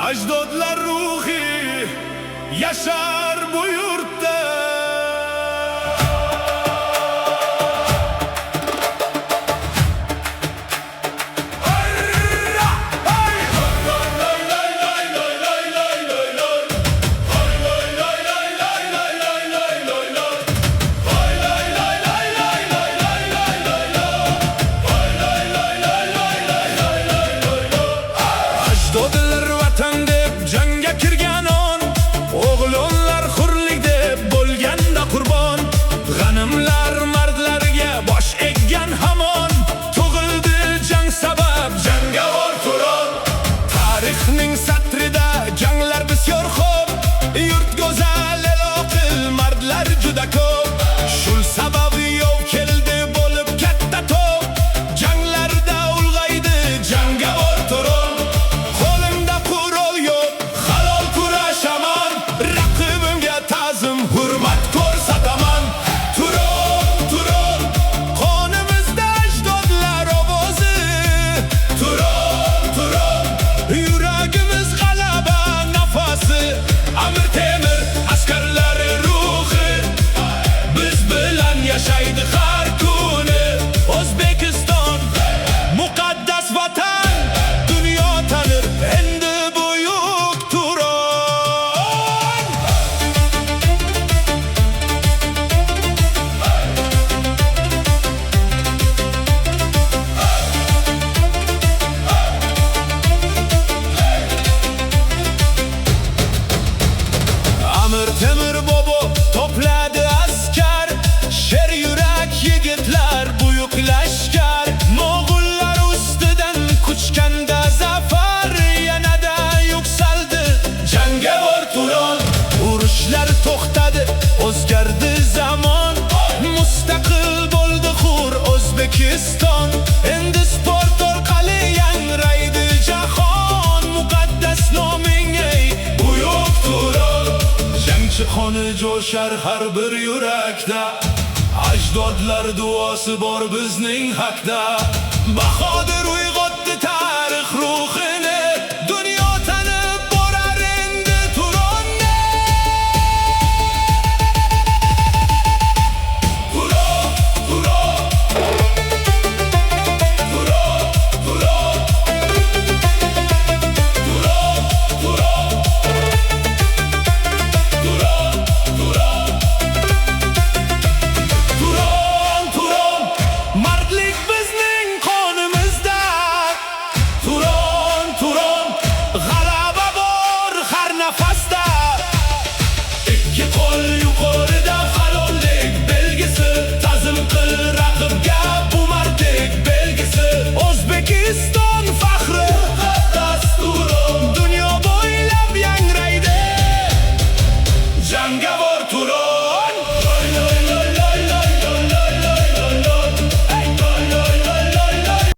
Ajdodlar ruhi yaşar bu yurtta. Ajdodlar vatan deb jangga kirgan on, o'g'lonlar hurlik deb bo'lganda qurbon. G'animlar mardlarga bosh eggan hamon, tug'ildi jang sabab jangovar Turon. Tarixning satrida janglar bisyor ko'p, yurt go'zal eloqil mardlar juda ko'p. Shul sabab yov keldi bo'lib katta to'p, janglarda ulg'aydi jangovar Turon. Qo'limda qurol yo'q, halol kurashaman, raqibimga ta'zim hurmat ko'rsataman. Turon, Turon, qonimizda ajdodlar ovozi. Turon, Turon, yuragimiz g'alaba nafasi. Amir Temur askarlari ruhi biz bilan yashaydi har kuni. O'zbekiston muqaddas vatan, dunyo tanir endi buyuk Turon. Amir Temur bobo to'pladi askar, sher yurak yigitlar buyuk lashkar. Mo'g'ullar ustidan kuchganda zafar yanada yuksaldi jangovar Turon. Urushlar to'xtadi, o'zgardi zamon, mustaqil bo'ldi hur O'zbekiston. Endi sport orqali yangraydi jahon, muqaddas noming ey buyuk Turon. Jangchi qoni jo'shar har bir yurakda, ajdodlar duosi bor bizning haqda. Bahodir uyg'on